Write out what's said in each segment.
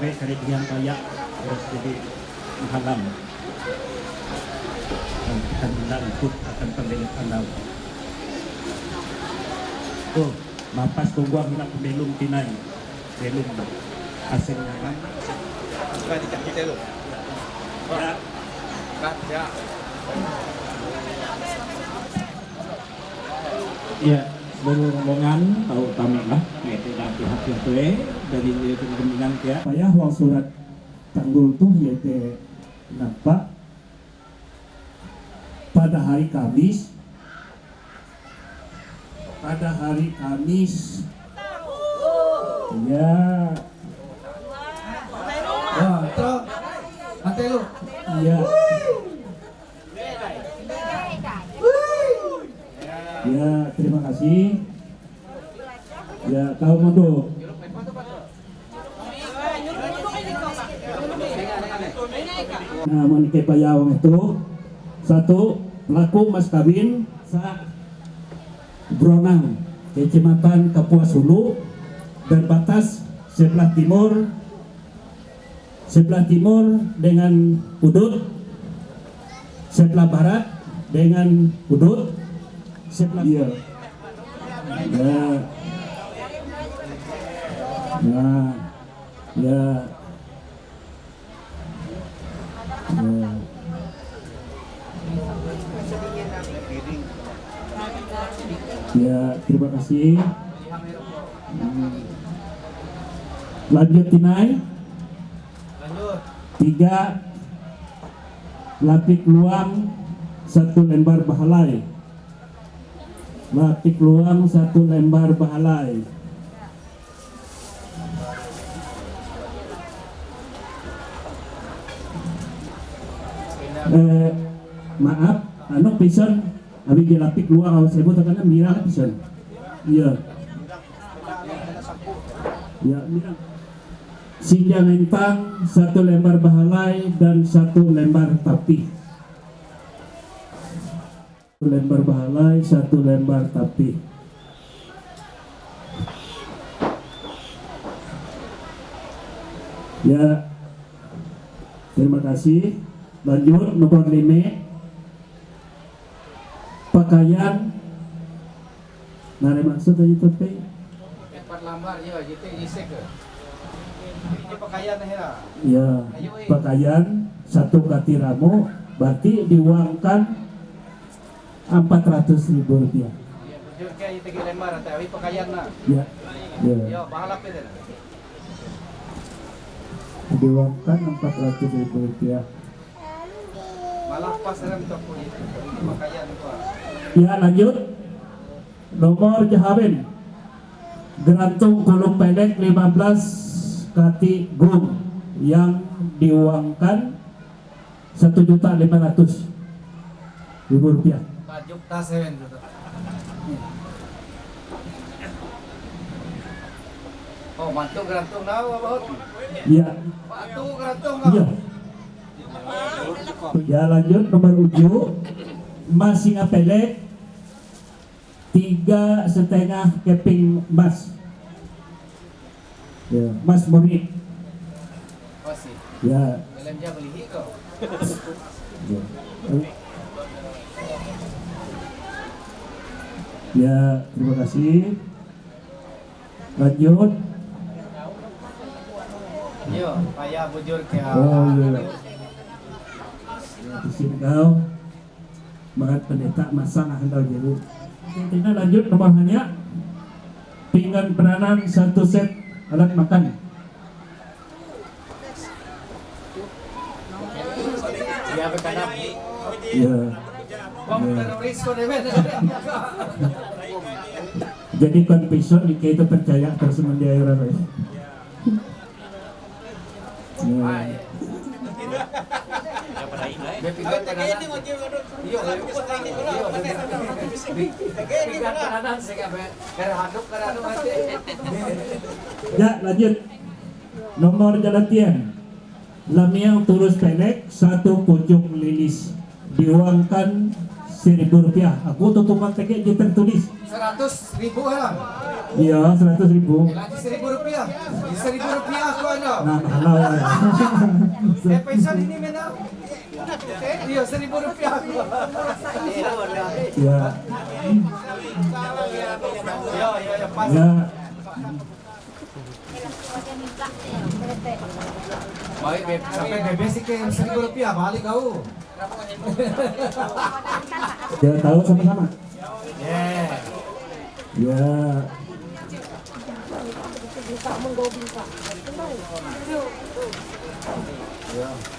pegawai kerjaan pajak terus jadi menghalang dan akan ikut akan pembelaan daun. Oh, mapas kongguang hilang belum tinai, belum hasilnya kan? Bukan dikasih dulu. Ya, Ya. Ya, seluruh rombongan tahu kami lah, yaitu dari pihak PHP dari kepentingan ya. Saya uang surat tanggul tuh yaitu nampak pada hari Kamis ya Itu nanti lu. ya ya terima kasih ya kau mundur. Nah, menikah payawang itu satu pelaku mas kawin sa Bronang, Kecamatan Kapuas Hulu, berbatas sebelah timur dengan Udut, sebelah barat dengan Udut, sebelah ya. Ya, terima kasih. Lanjut Tinai. Lanjut. 3 lapik luang 1 lembar bahalai. Lapik luang 1 lembar bahalai. Maaf, pison abi di lapik luang awas sebut karena mirang pison. Iya. Ya, mirang. Sinjang entang 1 lembar bahalai dan 1 lembar tapi. 1 lembar bahalai, 1 lembar tapi. Ya, terima kasih. Lanjut nomor 5. Pakaian. Nare maksud tadi topi. 4 lembar ya, gitu isek ke. Ini pakaian hera. Ya, pakaian 1 katiramu berarti diuangkan Rp400.000. Ya, bujur kayak 3 lembar tapi pakaian nah. Ya. Ya. Ya, bahalap itu. Diuangkan Rp400.000. Malah pas rem tok itu. Pakaian itu. Ya, lanjut. Nomor Jahawen. Gerantung kolom pendek 15 kati gung yang diuangkan Rp1.500.000. Tajuk tasen itu. Oh, mantu gerantung now about. Ya. Mantu gerantung now. Iya. Ya, lanjut nomor 7. Masih ngapelek 3,5 keping emas. Ya, Mas Murni. Masih. Ya. Dalam dia beli kok. Ya. Ya, terima kasih. Lanjut. Yo, payah bujur ke. Oh iya. Di sini kau Mahat pendeta masang handal jeru. Kita lanjut nomornya. Pinggan peranan 1 set alat makan. Ya berkadap. Ya. Risiko deh. Jadi konfison di kita percaya terus menjadi orang. Ya. Ya, lanjut. Nomor jalatian. Lamiang turus pendek 1 pucuk lilis. Diuangkan Rp1.000. Aku tutupan teke je tertulis. 100.000 lah. Iya, 100.000. Lagi Rp1.000. Rp1.000 aku ada. Nah, halal ya. Pension ini mana? Iya, Rp1.000 aku. Ya, Ya, pas. ya. Baik, sampai bebas sih ke Rp1.000 balik kau. Ya tahu sama-sama. Yeah. Ya.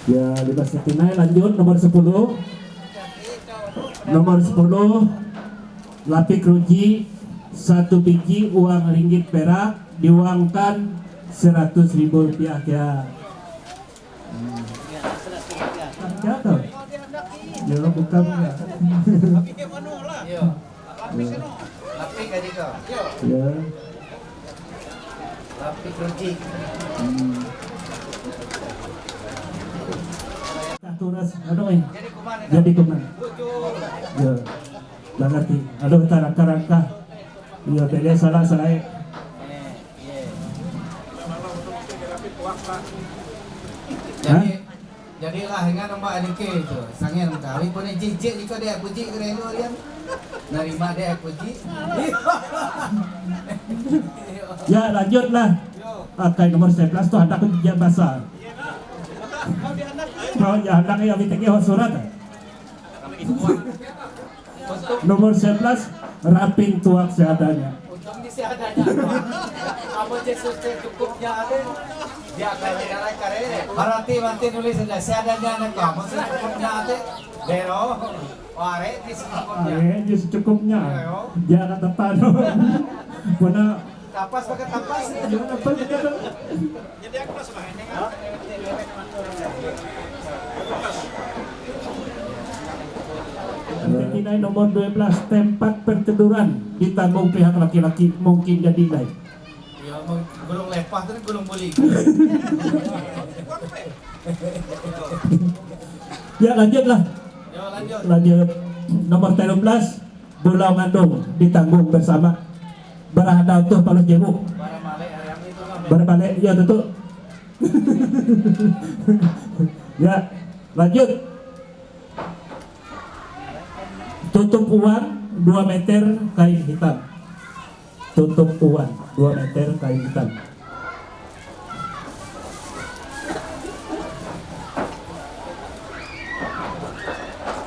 Ya, bebas tunai lanjut nomor 10. Nomor 10 lapik ruji 1 biji uang ringgit perak diuangkan Rp100.000 ya. Ya tahu. Ya bukan ya. Yo. Lapik aja kau. Ya. Lapik ruji. Katuras, aduh ini. Jadi kumana? Jadi kemana? Ya, lah ngerti. Aduh, kita rangka-rangka. Ya, beda salah. Jadilah dengan nombor adik itu. Sangat kali pun cicik jika dia puji kerana dia. Nerima dia puji. Ya, lanjutlah. Pakai nomor 11 tuh anak ujian bahasa. Kau ya anak yang kita surat. Nomor 11 rapin tuak seadanya. Untung di seadanya. Apa Yesus cukupnya ada. Dia akan negara kare. Berarti nulis saja seadanya anak kamu cukupnya ada. Dero. Ware di cukupnya. Di secukupnya. Jangan terpadu. Puna Tapas pakai tapas. jangan apa kita. Nilai nomor 12 tempat pertiduran ditanggung pihak laki-laki mungkin jadi nilai. Ya mau gulung lepah tu gulung buli. Ya lanjutlah. Yo lanjut. Lanjut nomor 13 Pulau Ngandung ditanggung bersama berada untuk Palus Jebu. Barang balik ayam itu kan. Berbalik ya tutup. Ya lanjut. Tutup uang 2 meter kain hitam. Tutup uang 2 meter kain hitam.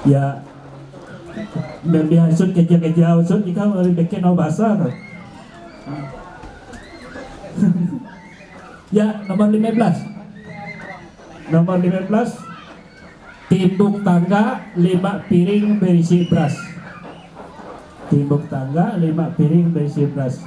Ya berbiasud keja usut jika bikin bahasa kan. Ya nomor 15. Nomor 15 timbuk tangga 5 piring berisi beras. Timbuk tangga 5 piring berisi beras.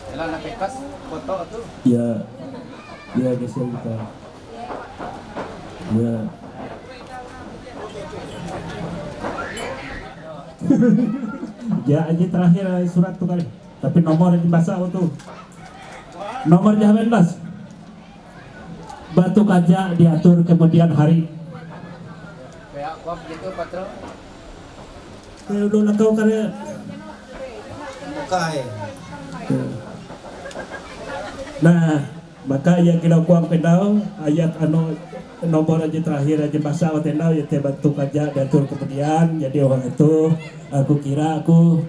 Jalan nak pekas foto tu. Ya, ya geser kita. Ya. Ya aja terakhir surat tuh kali. Tapi nomor yang dibaca tuh. Nomor 19. Batu kaca diatur kemudian hari. Kayak kuap gitu patro. Udah kau karya. Buka ya. Nah, maka yang kita kuang pendau ayat anu nomor aja terakhir aja bahasa pendau ya teh batu kaca diatur kemudian. Jadi orang itu aku kira aku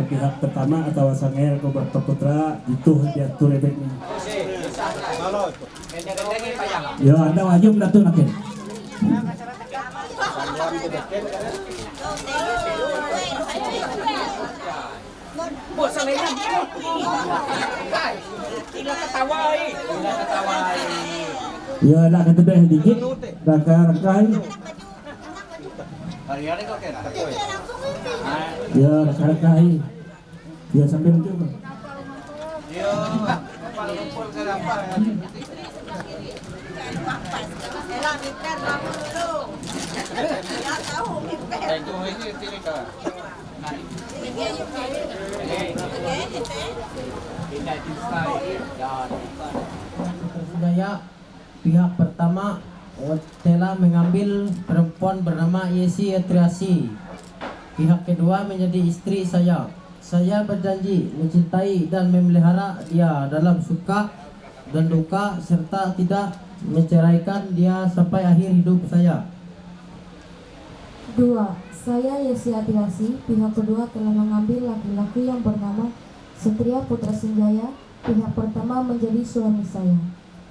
pihak pertama atau sangel aku berputra itu diatur efek ini. Ya anda wajib datur nakin. Ya nak kata dah dikit, rangkai. Hari-hari kau kena. Ya rangkai. Ya sampai nanti apa? Yo, kepala kumpul ke apa? Itu ini tirik ah. Saya pihak pertama telah mengambil perempuan bernama Yesi Etriasi. Pihak kedua menjadi istri saya. Saya berjanji mencintai dan memelihara dia dalam suka dan duka serta tidak menceraikan dia sampai akhir hidup saya. 2. Saya Yesi Atirasi, pihak kedua telah mengambil laki-laki yang bernama Setria Putra Senjaya. Pihak pertama menjadi suami saya.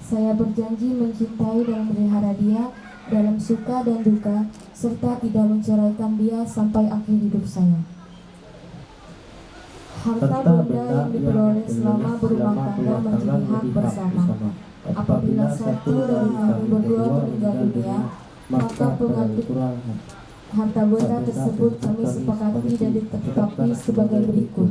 Saya berjanji mencintai dan memelihara dia dalam suka dan duka, serta tidak menceraikan dia sampai akhir hidup saya. Harta benda yang diperoleh selama berumah tangga menjadi hak bersama. Apabila satu dari kami berdua meninggal dunia, maka pengganti harta benda tersebut kami sepakati dan ditetapkan sebagai berikut.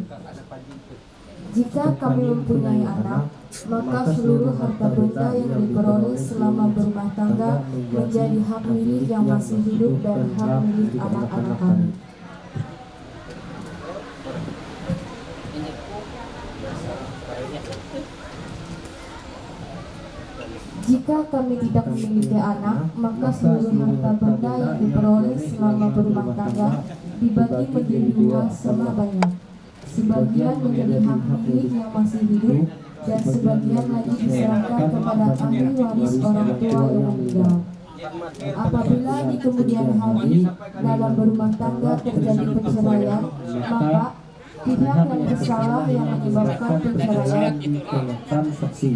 Jika kami mempunyai anak, maka seluruh harta benda yang diperoleh selama berumah tangga menjadi hak milik yang masih hidup dan hak milik anak-anak kami. Jika kami tidak memiliki anak, maka seluruh harta benda yang diperoleh selama berumah tangga dibagi menjadi 2 sama banyak. Sebagian menjadi hak milik yang masih hidup dan sebagian lagi diserahkan kepada ahli waris orang tua yang meninggal. Apabila di kemudian hari dalam berumah tangga terjadi perceraian, maka pihak yang bersalah yang menyebabkan perceraian Dikenakan saksi.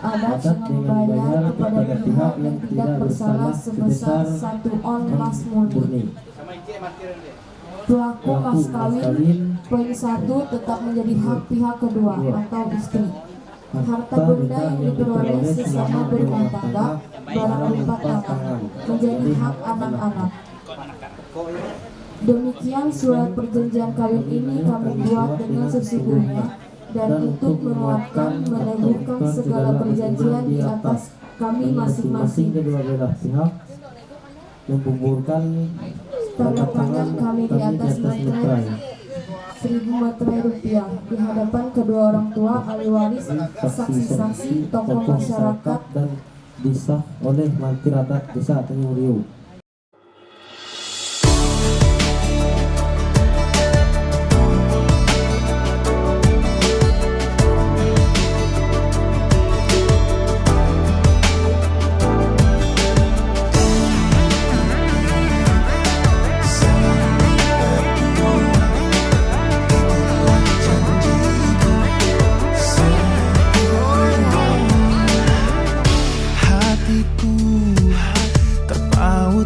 adat dengan membayar kepada pihak yang tidak bersalah sebesar 1 on mas murni. Pelaku mas kawin, poin 1 tetap menjadi hak pihak kedua atau istri. Harta benda yang diperoleh sesama berumah tangga, barang lipat tangan, menjadi hak anak-anak. Demikian surat perjanjian kawin ini kami buat dengan sesungguhnya dan untuk menguatkan, meneguhkan segala perjanjian di atas kami masing-masing. Kedua belah pihak membuburkan Tanda tangan kami di atas materai 1.000 materai rupiah di hadapan kedua orang tua, ahli waris, saksi-saksi, tokoh masyarakat, dan disah oleh Mantir Adat Desa Tanjung Riau. Hatiku terpaut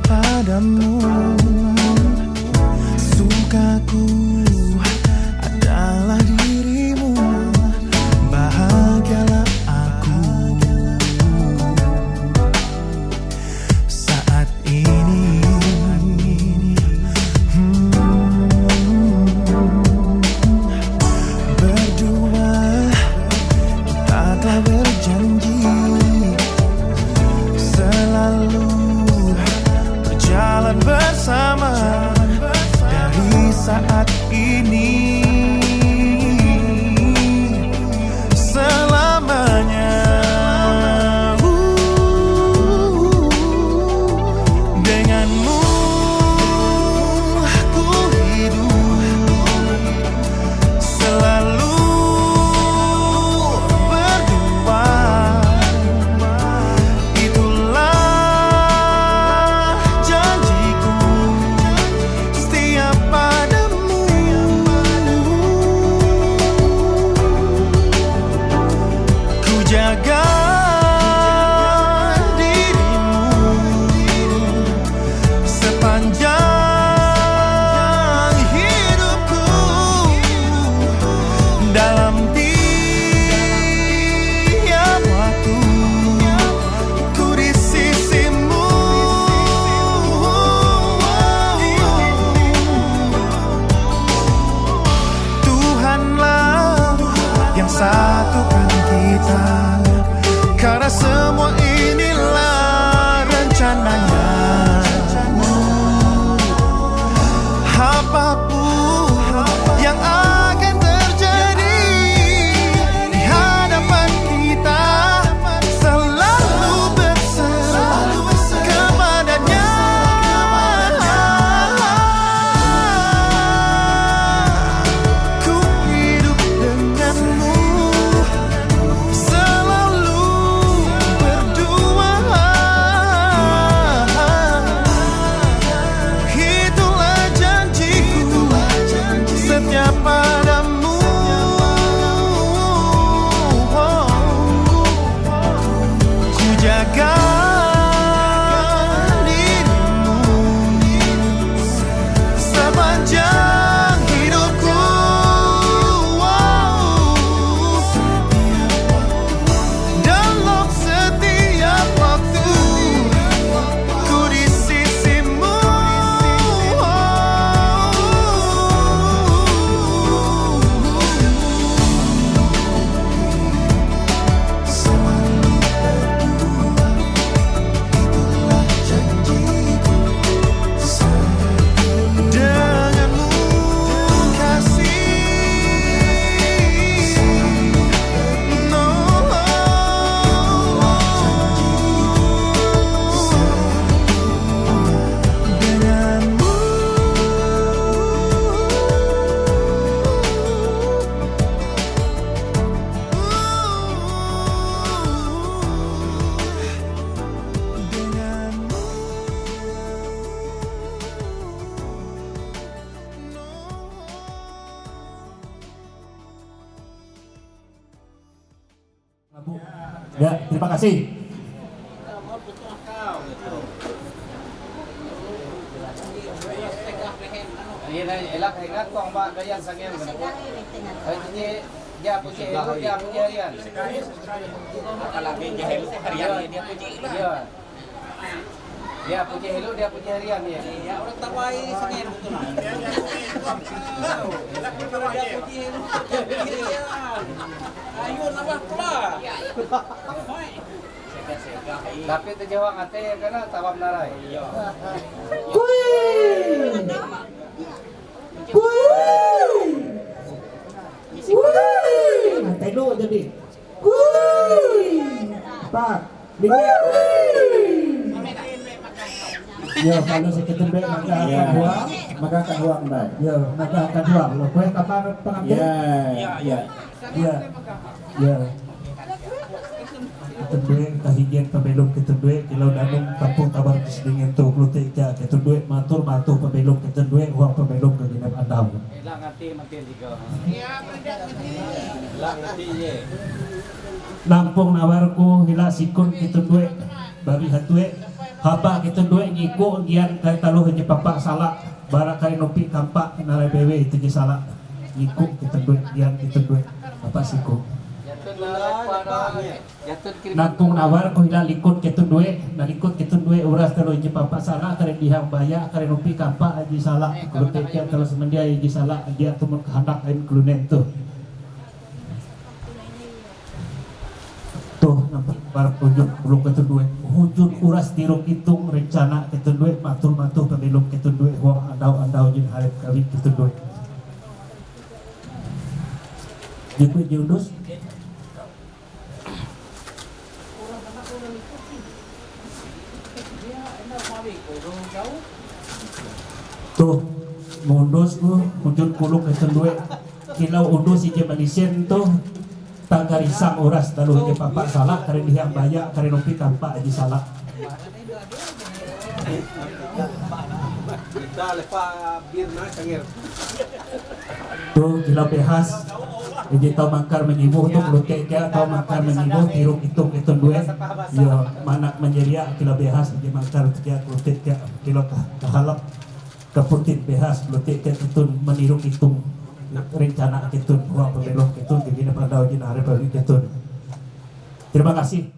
Ya, terima kasih. Ini elak hegat kong ba kayan sangyan kan. Ay ini dia puji helu dia puji harian. Kalagi dia helu harian dia puji lah. Iya. Dia puji helu dia puji harian ya. Ya orang tawai sangyan betul nah. Elak dia puji helu. Ayo nambah pula. Tapi tu jawang ate kana tawam narai. Iya. Tay đô jadi. Pak, dingin. Ya, kalau sekitar baik maka akan huang. Maka akan huang dah. Ya, maka akan huang. Lo kue kapan pengantin? Ya. Ya. Ketendue kahijian pembelum ketendue kilau danung kampung kabar kesdingin tu klutik ja ketendue matur pembelum ketendue uang pembelum ke ginap andau. Elak ngati makin tiga. Iya, elak ngati ye. Nampung nawarku hila sikun ketendue babi hatue haba ketendue ngiku gian kai taluh je papak salak barak kai nopi kampak nalai bewe itu je salak ngiku ketendue gian ketendue apa siku. Nampung nawar ko hila likod ketendue nalikod ketendue uras taluh je papak salak kare dihang baya kare nopi kampak aji salak klutik ja kalau semendia aji salak dia tumun kehendak lain klunen tuh. Tuh nampak para ujung belum ketendue hujun uras tiruk hitung rencana ketendue matur pembelum ketendue wong andau jeung hareup kawin ketendue jiku jundus tuh mundus ku hujun kuluk ketendue kilau undus ije malisen tuh tagarisang uras taluh je papak salak kare dihang baya kare nopi kampak aji salak. Kita lepa birna cangir. Tuh gila behas ije tau mangkar menyibuh tuh lutek ja tau mangkar menyibuh tiruk hitung ketendue yo manak menjeria gila behas ije mangkar ja lutek ja kilo kahalap kaputit behas lutek ja tutun meniruk hitung rencana ketun uang pembelok ketun begini pada ujin hari bagi ketun. Terima kasih.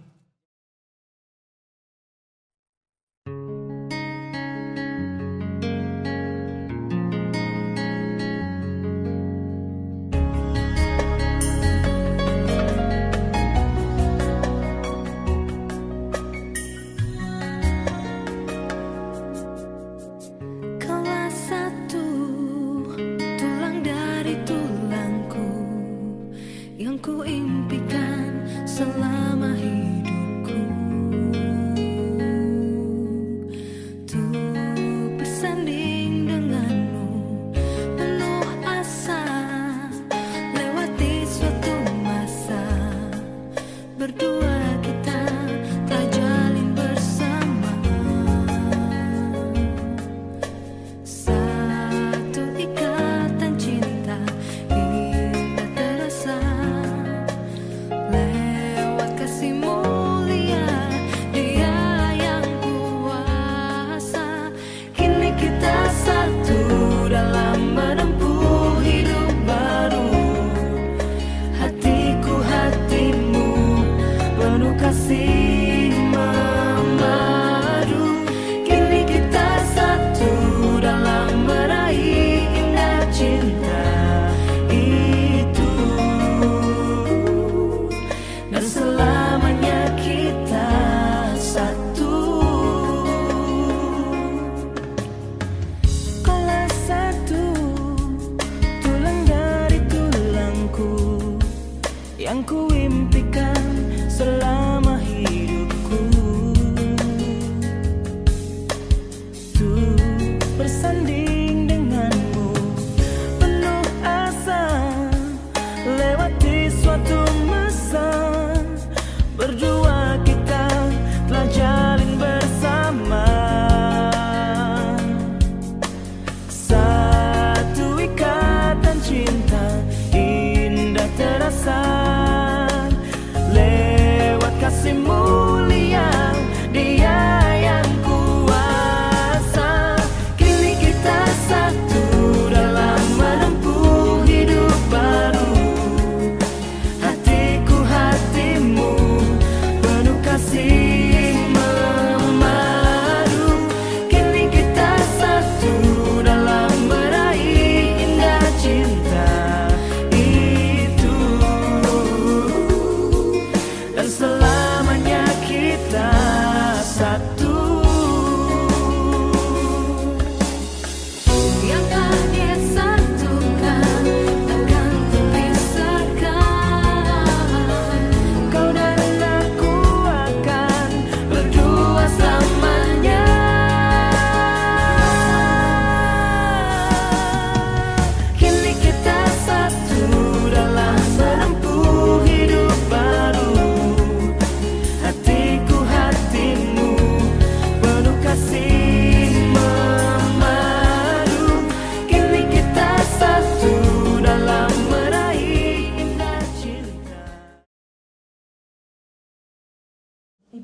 Yang ku impikan selama hidup.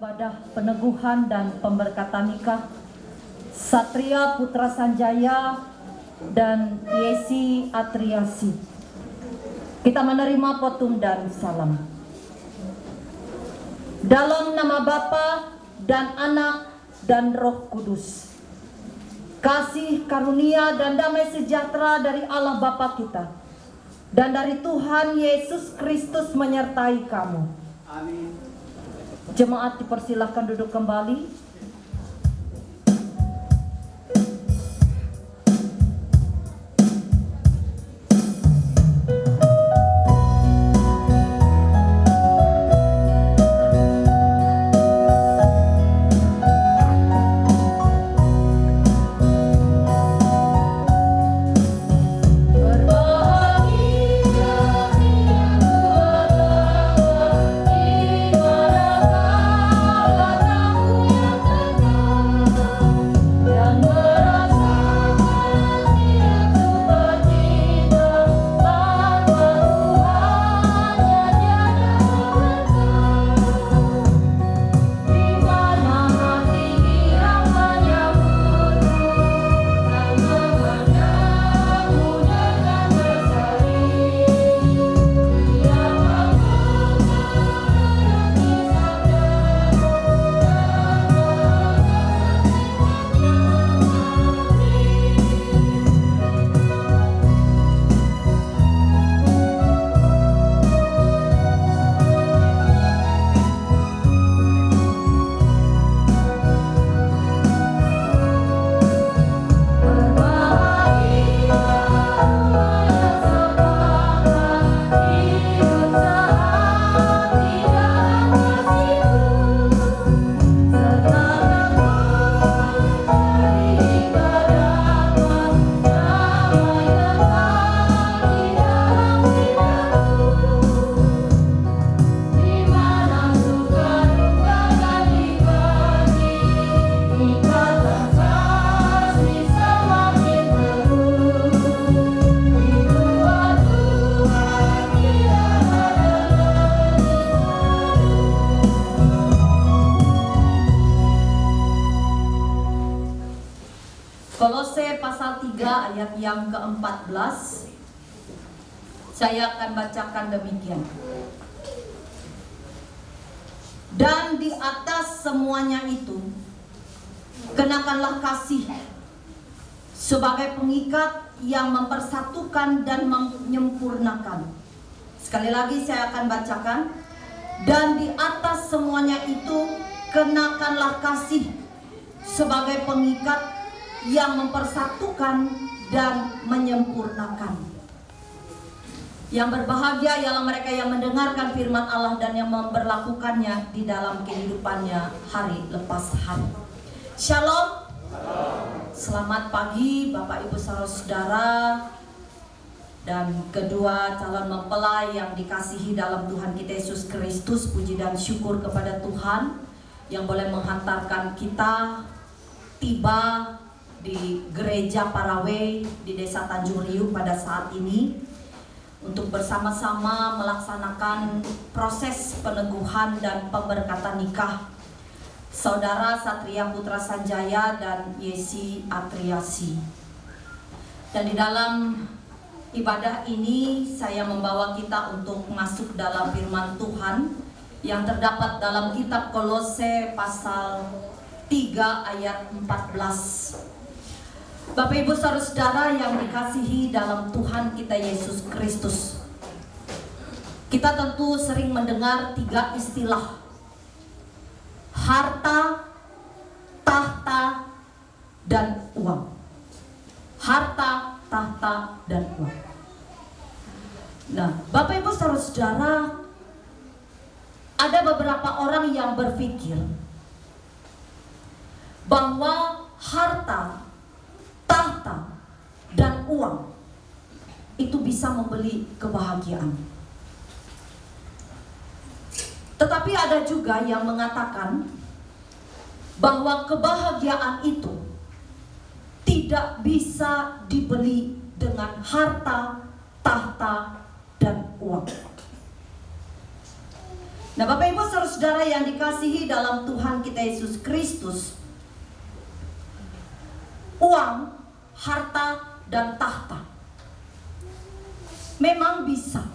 ibadah peneguhan dan pemberkatan nikah Satria Putra Sanjaya dan Yesi Atriasi. Kita menerima potum dan salam. Dalam nama Bapa dan Anak dan Roh Kudus. Kasih karunia dan damai sejahtera dari Allah Bapa kita dan dari Tuhan Yesus Kristus menyertai kamu. Amin. Jemaat dipersilahkan duduk kembali. Kolose pasal 3 ayat yang ke-14. Saya akan bacakan demikian. Dan di atas semuanya itu, kenakanlah kasih sebagai pengikat yang mempersatukan dan menyempurnakan. Sekali lagi saya akan bacakan. Dan di atas semuanya itu, kenakanlah kasih sebagai pengikat yang mempersatukan dan menyempurnakan. Yang berbahagia ialah mereka yang mendengarkan firman Allah dan yang memberlakukannya di dalam kehidupannya hari lepas hari. Shalom. Selamat pagi Bapak Ibu saudara dan kedua calon mempelai yang dikasihi dalam Tuhan kita Yesus Kristus. Puji dan syukur kepada Tuhan yang boleh menghantarkan kita tiba di Gereja Parawe di Desa Tanjung Riuk pada saat ini untuk bersama-sama melaksanakan proses peneguhan dan pemberkatan nikah Saudara Satria Putra Sanjaya dan Yesi Atriasi. Dan di dalam ibadah ini saya membawa kita untuk masuk dalam firman Tuhan yang terdapat dalam kitab Kolose pasal 3 ayat 14. Bapak Ibu saudara yang dikasihi dalam Tuhan kita Yesus Kristus. Kita tentu sering mendengar 3 istilah: harta, tahta, dan uang. Harta, tahta, dan uang. Nah, Bapak Ibu saudara, ada beberapa orang yang berpikir bahwa harta, tahta, dan uang itu bisa membeli kebahagiaan. Tetapi ada juga yang mengatakan bahwa kebahagiaan itu tidak bisa dibeli dengan harta, tahta, dan uang. Nah, Bapak Ibu saudara yang dikasihi dalam Tuhan kita Yesus Kristus, uang, harta, dan tahta memang bisa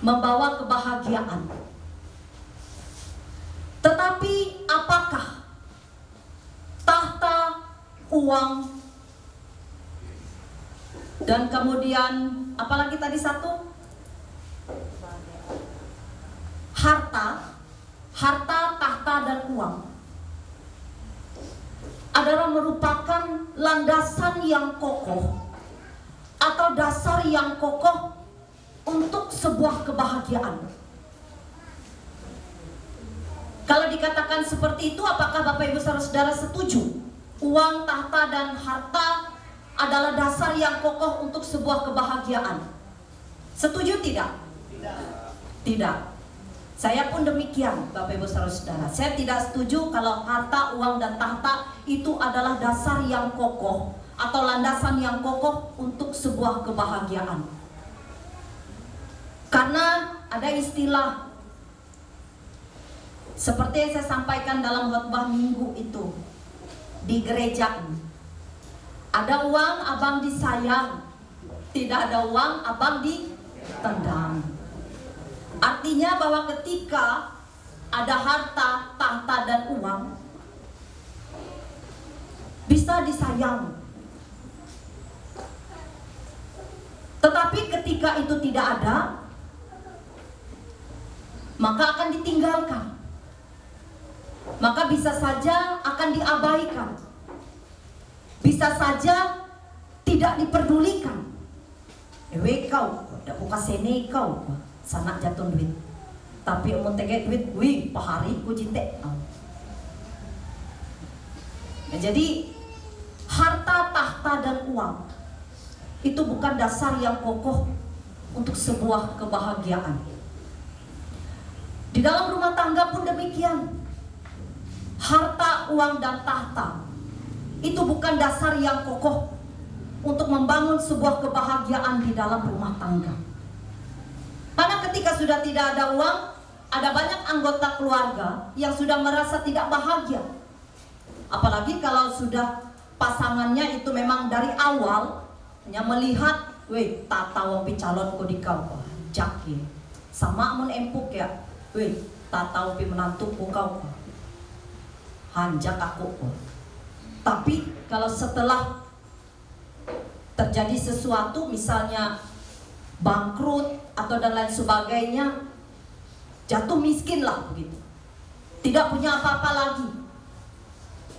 membawa kebahagiaan. Tetapi apakah tahta, uang, dan kemudian apalagi tadi satu? Harta, tahta, dan uang adalah merupakan landasan yang kokoh atau dasar yang kokoh untuk sebuah kebahagiaan. Kalau dikatakan seperti itu, apakah Bapak Ibu saudara setuju? Uang, tahta, dan harta adalah dasar yang kokoh untuk sebuah kebahagiaan. Setuju tidak? Tidak. Saya pun demikian, Bapak Ibu saudara. Saya tidak setuju kalau harta, uang, dan tahta itu adalah dasar yang kokoh atau landasan yang kokoh untuk sebuah kebahagiaan. Karena ada istilah seperti yang saya sampaikan dalam khotbah minggu itu di gereja. Ada uang, abang disayang. Tidak ada uang, abang ditendang. Artinya bahwa ketika ada harta, tahta, dan uang, bisa disayang. Tetapi ketika itu tidak ada, maka akan ditinggalkan. Maka bisa saja akan diabaikan. Bisa saja tidak diperdulikan. Kau, dah buka sene kau. Sanak jatuh duit, tapi umur tege duit, wih, pahari ku cintek. Nah, jadi harta, tahta, dan uang itu bukan dasar yang kokoh untuk sebuah kebahagiaan. Di dalam rumah tangga pun demikian. Harta, uang, dan tahta itu bukan dasar yang kokoh untuk membangun sebuah kebahagiaan di dalam rumah tangga. Karena ketika sudah tidak ada uang, ada banyak anggota keluarga yang sudah merasa tidak bahagia. Apalagi kalau sudah pasangannya itu memang dari awal hanya melihat, weh, tata wong calon ko di kau, jaki, sama mun empuk ya, weh, tata wong menantu ko kau, hanjak aku. Tapi kalau setelah terjadi sesuatu, misalnya bangkrut atau dan lain sebagainya, jatuh miskin lah begitu, tidak punya apa-apa lagi,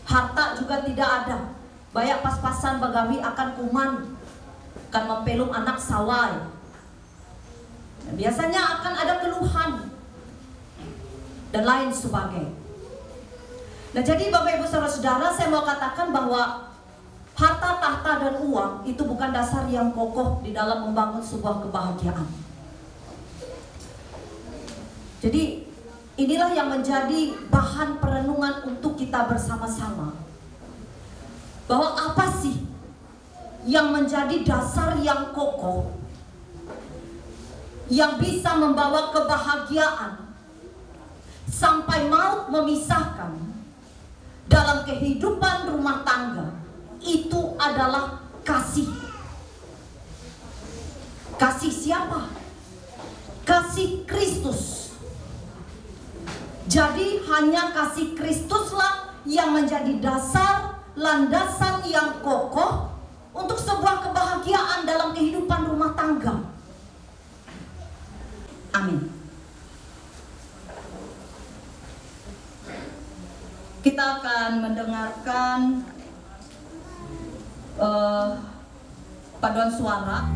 harta juga tidak ada, banyak pas-pasan bagawi akan kuman, akan mempelum anak sawai. Dan biasanya akan ada keluhan dan lain sebagainya. Nah, jadi Bapak Ibu saudara-saudara, saya mau katakan bahwa harta, tahta, dan uang itu bukan dasar yang kokoh di dalam membangun sebuah kebahagiaan. Jadi inilah yang menjadi bahan perenungan untuk kita bersama-sama. Bahwa apa sih yang menjadi dasar yang kokoh yang bisa membawa kebahagiaan sampai maut memisahkan dalam kehidupan rumah tangga. Itu adalah kasih. Kasih siapa? Kasih Kristus. Jadi hanya kasih Kristuslah yang menjadi dasar, landasan yang kokoh untuk sebuah kebahagiaan dalam kehidupan rumah tangga. Amin. Kita akan mendengarkan paduan suara.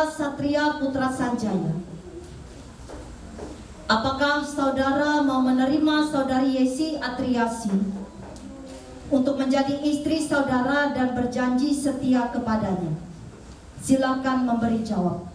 saudara Satria Putra Sanjaya. Apakah saudara mau menerima saudari Yesi Atriasi untuk menjadi istri saudara dan berjanji setia kepadanya? Silakan memberi jawab.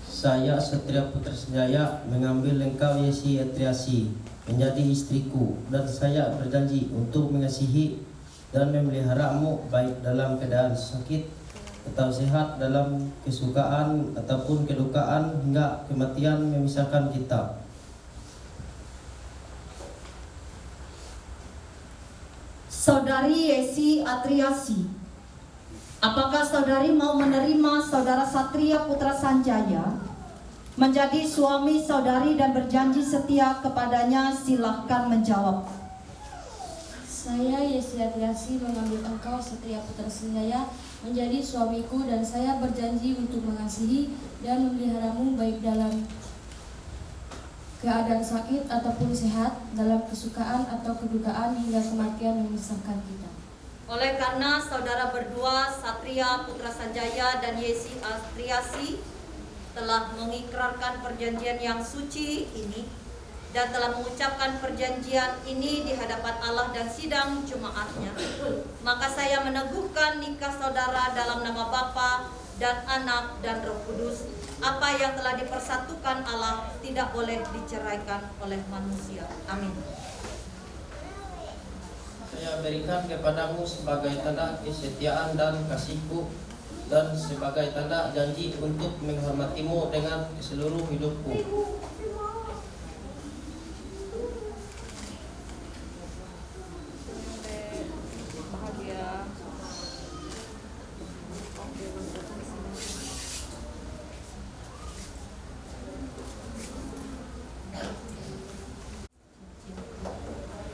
Saya Satria Putra Sanjaya mengambil engkau Yesi Atriasi menjadi istriku, dan saya berjanji untuk mengasihi dan memeliharamu baik dalam keadaan sakit atau sehat, dalam kesukaan ataupun kedukaan, hingga kematian memisahkan kita. Saudari Yesi Atriasi, apakah saudari mau menerima saudara Satria Putra Sanjaya menjadi suami saudari dan berjanji setia kepadanya? Silahkan menjawab. Saya Yesi Atriasi mengambil engkau Satria Putra Sanjaya menjadi suamiku, dan saya berjanji untuk mengasihi dan memeliharamu baik dalam keadaan sakit ataupun sehat, dalam kesukaan atau kedukaan, hingga kematian memisahkan kita. Oleh karena saudara berdua Satria Putra Sanjaya dan Yesi Atriasi telah mengikrarkan perjanjian yang suci ini dan telah mengucapkan perjanjian ini di hadapan Allah dan sidang jemaatnya, maka saya meneguhkan nikah saudara dalam nama Bapa dan Anak dan Roh Kudus. Apa yang telah dipersatukan Allah tidak boleh diceraikan oleh manusia. Amin. Saya berikan kepadamu sebagai tanda kesetiaan dan kasihku, dan sebagai tanda janji untuk menghormatimu dengan seluruh hidupku.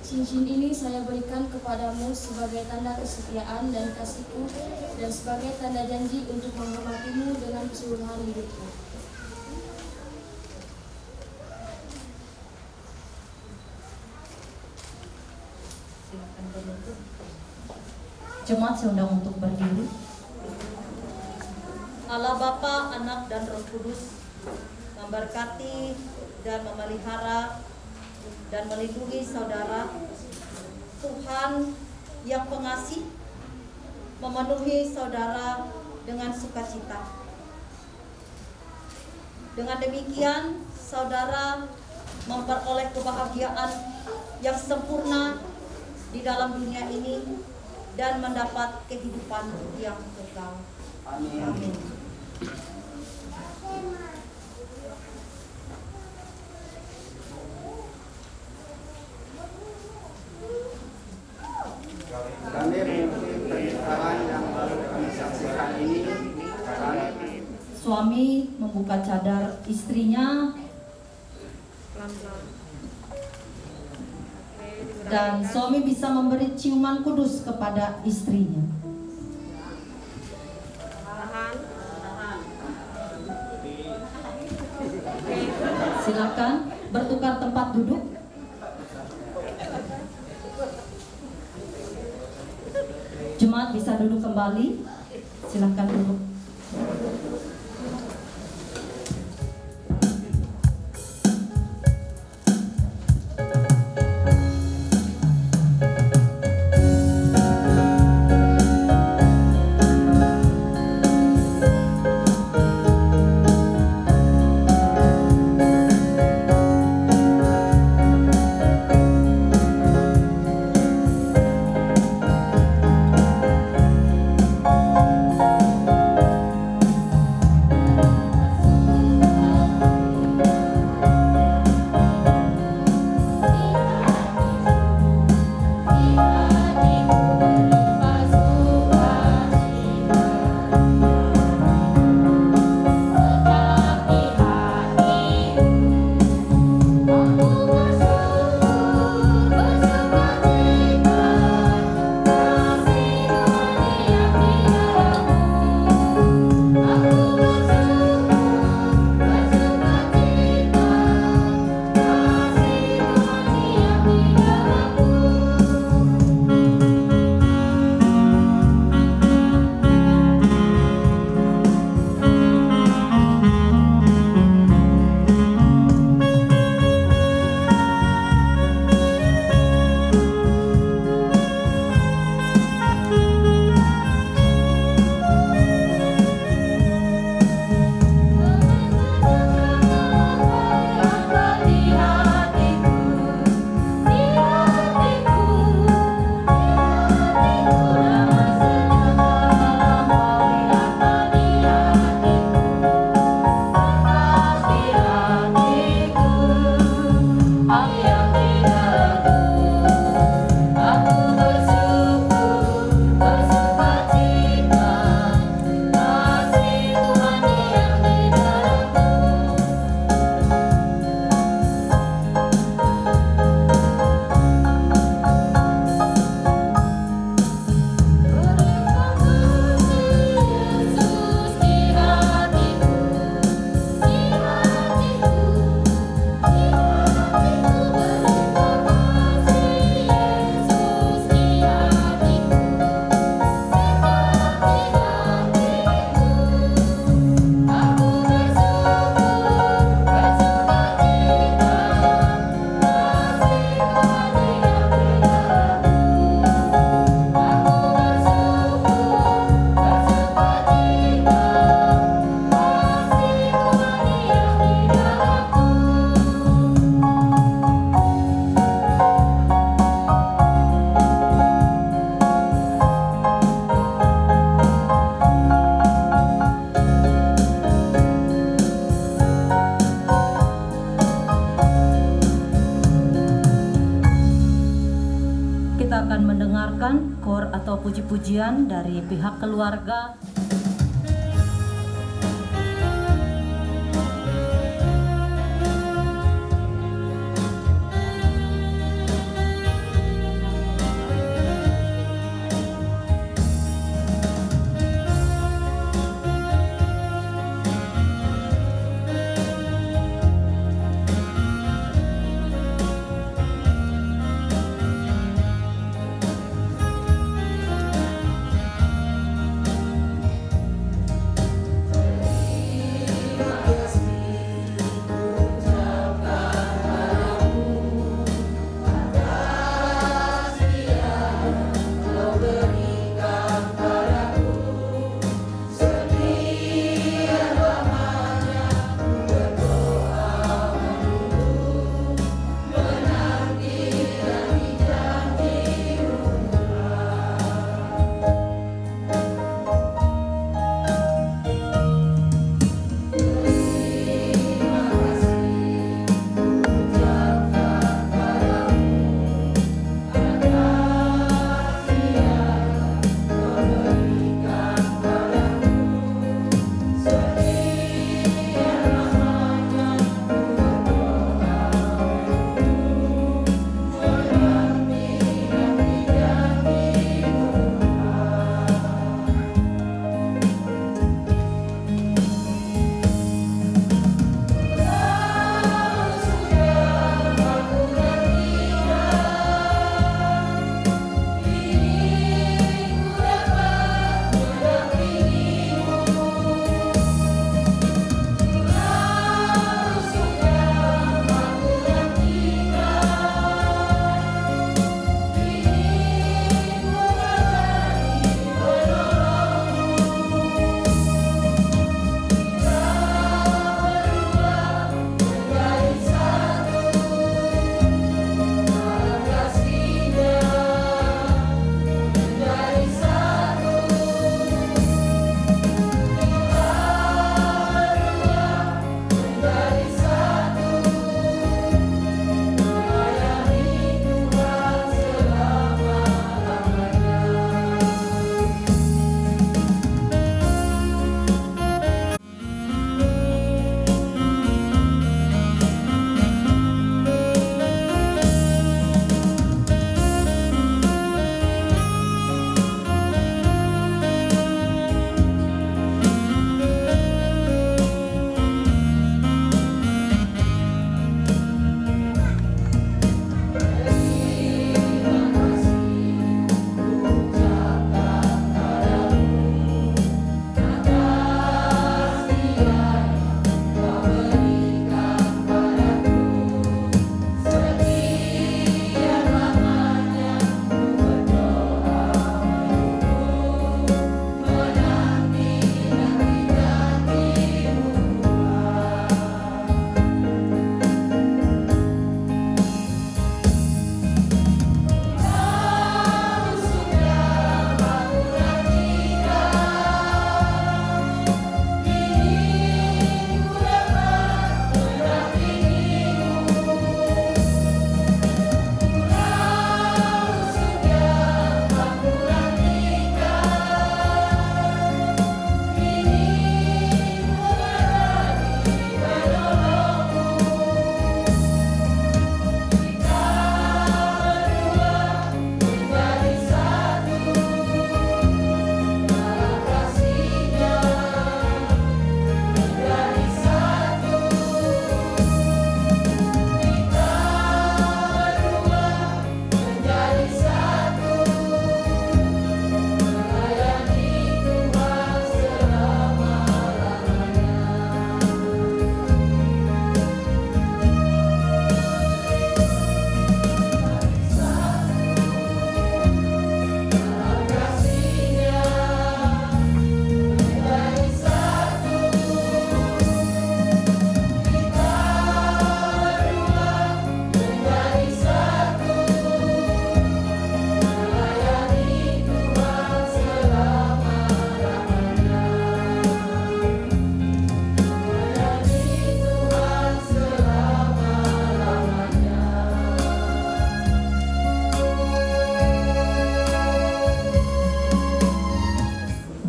Cincin ini saya berikan kepadamu sebagai tanda kesetiaan dan kasihku, dan sebagai tanda janji untuk menghormatimu dengan keseluruhan hidupku. Jemaat saya undang untuk berdiri. Allah Bapa, Anak dan Roh Kudus memberkati dan memelihara dan melindungi saudara. Tuhan yang pengasih memenuhi saudara dengan sukacita. Dengan demikian saudara memperoleh kebahagiaan yang sempurna di dalam dunia ini dan mendapat kehidupan yang kekal. Amin. Kami mengikuti pernikahan yang baru kami saksikan ini. Suami membuka cadar istrinya dan suami bisa memberi ciuman kudus kepada istrinya. Silakan bertukar tempat duduk. Jemaat bisa duduk kembali. Silakan duduk. atau puji-pujian dari pihak keluarga.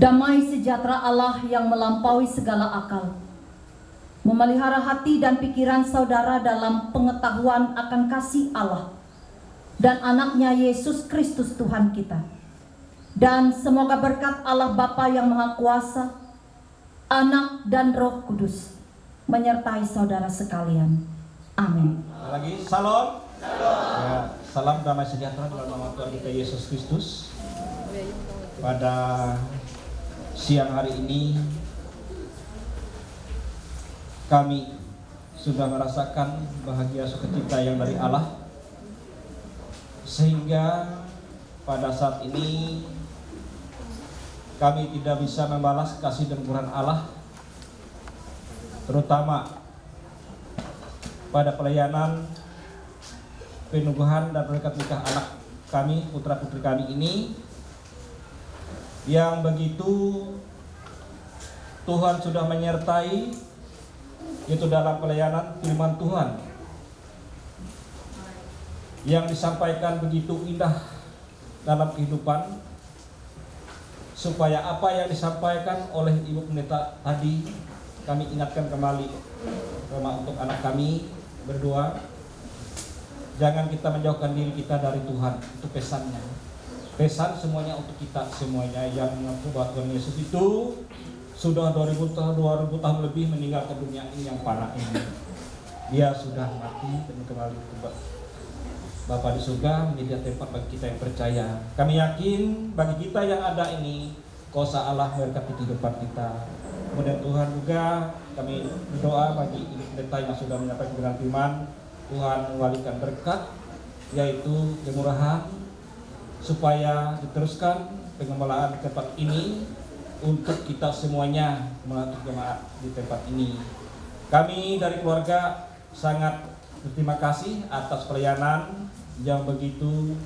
Damai sejahtera Allah yang melampaui segala akal memelihara hati dan pikiran saudara dalam pengetahuan akan kasih Allah dan anaknya Yesus Kristus Tuhan kita. Dan semoga berkat Allah Bapa yang Maha Kuasa, Anak dan Roh Kudus menyertai saudara sekalian. Amin. Lagi salam. Ya, salam damai sejahtera dalam nama Tuhan kita Yesus Kristus. Pada siang hari ini kami sudah merasakan bahagia sukacita yang dari Allah, sehingga pada saat ini kami tidak bisa membalas kasih dan murah Allah, terutama pada pelayanan penubuhan dan berkat nikah anak kami, putra putri kami ini, yang begitu Tuhan sudah menyertai, yaitu dalam pelayanan firman Tuhan yang disampaikan begitu indah dalam kehidupan, supaya apa yang disampaikan oleh Ibu Pendeta tadi kami ingatkan kembali, terutama untuk anak kami berdua. Jangan kita menjauhkan diri kita dari Tuhan, itu pesannya. Pesan semuanya untuk kita semuanya yang mengaku bahwa Tuhan Yesus itu sudah 2000 tahun lebih meninggalkan dunia ini yang fana ini. Dia sudah mati dan kembali ke Bapa di surga menjadi tempat bagi kita yang percaya. Kami yakin bagi kita yang ada ini, kuasa Allah memberkati kehidupan kita. Kemudian Tuhan juga kami berdoa bagi pendeta yang sudah menyampaikan dengan firman, Tuhan mewalikan berkat, yaitu kemurahan, supaya diteruskan pengembalaan tempat ini untuk kita semuanya melatih jemaat di tempat ini. Kami dari keluarga sangat berterima kasih atas pelayanan yang begitu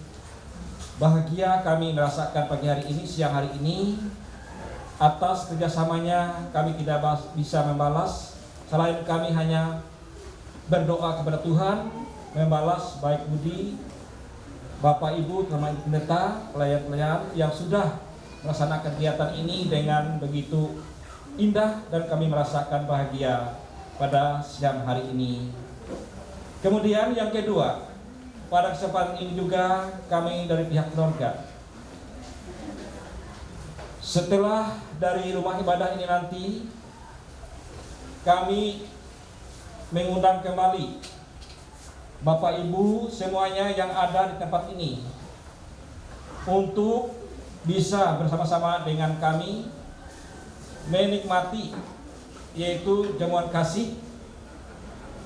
bahagia kami merasakan pagi hari ini, siang hari ini. Atas kerjasamanya kami tidak bisa membalas, selain kami hanya berdoa kepada Tuhan, membalas baik budi Bapak Ibu, terutama pendeta, pelayan-pelayan yang sudah melaksanakan kegiatan ini dengan begitu indah, dan kami merasakan bahagia pada siang hari ini. Kemudian yang kedua, pada kesempatan ini juga kami dari pihak keluarga, setelah dari rumah ibadah ini nanti, kami mengundang kembali Bapak Ibu semuanya yang ada di tempat ini untuk bisa bersama-sama dengan kami menikmati, yaitu jamuan kasih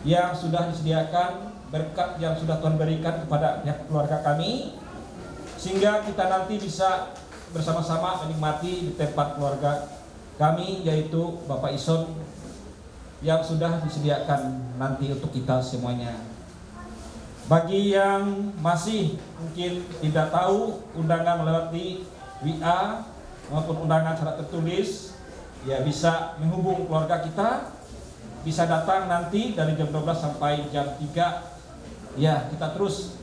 yang sudah disediakan, berkat yang sudah Tuhan berikan kepada pihak keluarga kami, sehingga kita nanti bisa bersama-sama menikmati di tempat keluarga kami, yaitu Bapak Ison yang sudah disediakan nanti untuk kita semuanya. Bagi yang masih mungkin tidak tahu undangan melalui WA maupun undangan secara tertulis, ya bisa menghubung keluarga kita, bisa datang nanti dari jam 12 sampai jam 3. Ya, kita terus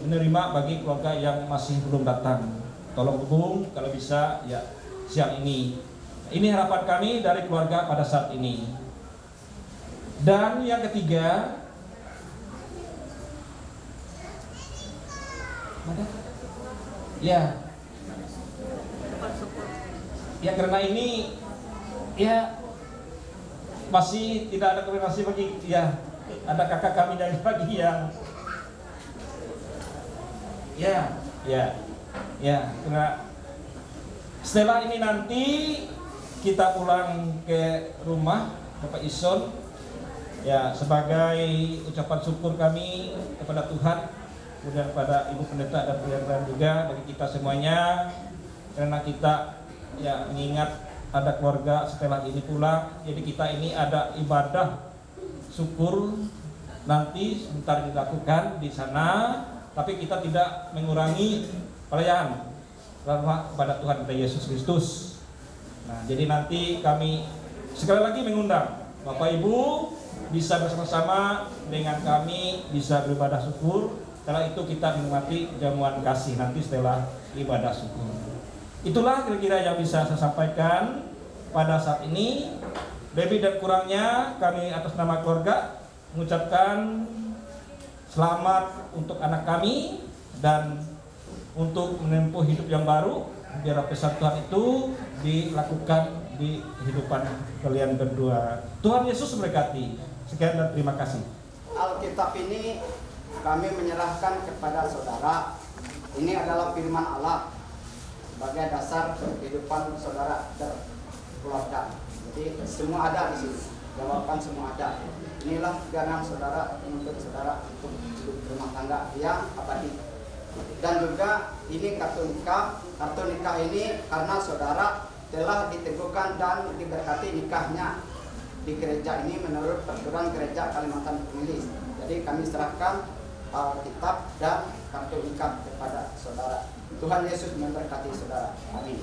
menerima bagi keluarga yang masih belum datang. Tolong hubung kalau bisa ya siang ini. Ini harapan kami dari keluarga pada saat ini. Dan yang ketiga, ya karena ini ya masih tidak ada koordinasi bagi ya ada kakak kami dari pagi yang karena setelah ini nanti kita pulang ke rumah Bapak Ison, ya sebagai ucapan syukur kami kepada Tuhan, kemudian kepada Ibu Pendeta dan pelayan juga bagi kita semuanya, karena kita ya mengingat ada keluarga setelah ini pulang, jadi kita ini ada ibadah syukur nanti sebentar dilakukan di sana, tapi kita tidak mengurangi pelayanan kepada Tuhan kita Yesus Kristus. Nah, jadi nanti kami sekali lagi mengundang Bapak Ibu bisa bersama-sama dengan kami bisa beribadah syukur. Setelah itu kita menikmati jamuan kasih nanti setelah ibadah syukur. Itulah kira-kira yang bisa saya sampaikan pada saat ini. Lebih dan kurangnya kami atas nama keluarga mengucapkan selamat untuk anak kami dan untuk menempuh hidup yang baru. Biar pesan Tuhan itu dilakukan di kehidupan kalian berdua. Tuhan Yesus memberkati. Sekian dan terima kasih. Alkitab ini kami menyerahkan kepada saudara. Ini adalah firman Allah sebagai dasar kehidupan saudara berkeluarga. Jadi semua ada di sini, jawaban semua ada. Inilah pegangan saudara untuk saudara untuk hidup rumah tangga yang abadi. Dan juga ini kartu nikah ini karena saudara telah diteguhkan dan diberkati nikahnya di gereja ini menurut peraturan gereja Kalimantan Pemilis. Jadi kami serahkan Alkitab dan kartu nikah kepada saudara. Tuhan Yesus memberkati saudara. Amin.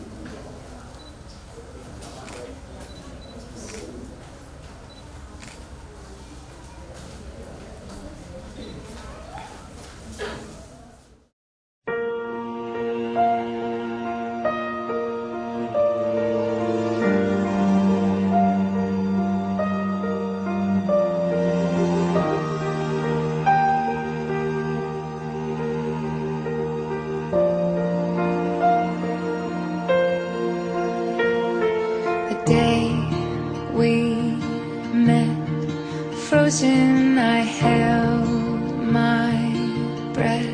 Frozen, I held my breath.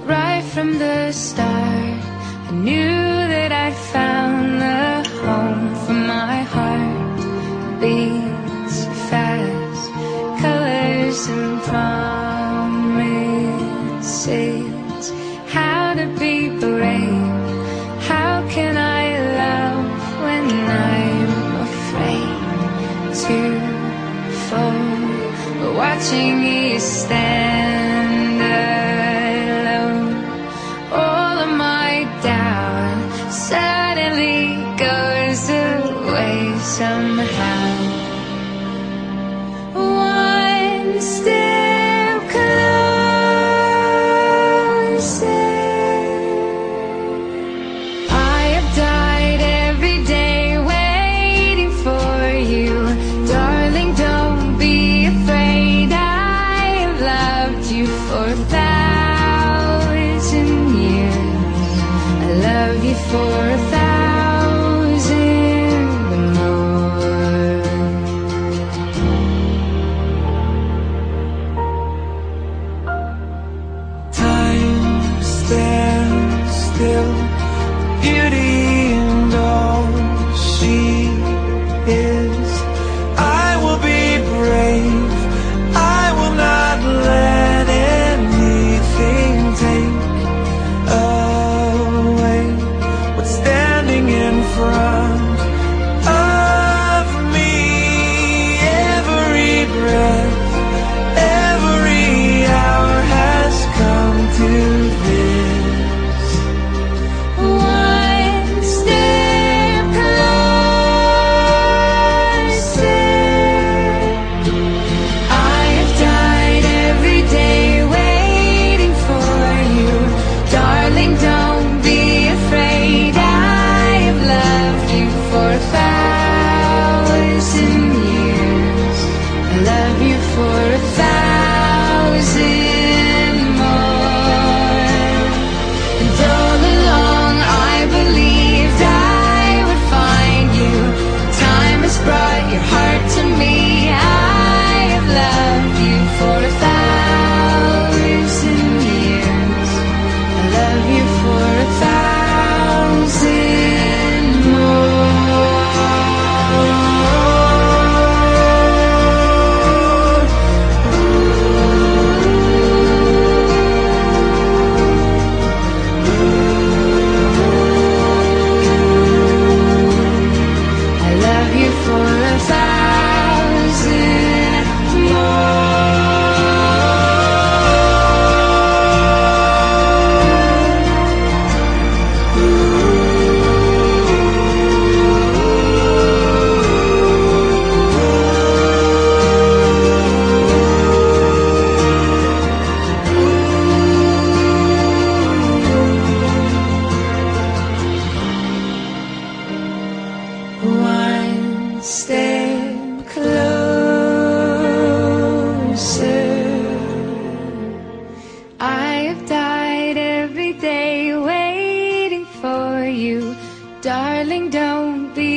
Right from the start, I knew that I'd found the home for my heart. Beats fast, colors and promises. How to be brave, how can I love when I'm afraid to fall? Watching you stand alone, all of my doubt suddenly goes away somehow. One step closer. I have died every day waiting for you, darling. Don't be afraid. For 1,000 years, I love you for 1,000 more. Time stands still, beauty and all she is. I will be brave, I will not let anything take away what's standing in front of me. Every breath, every hour has come to this. One Darling, don't be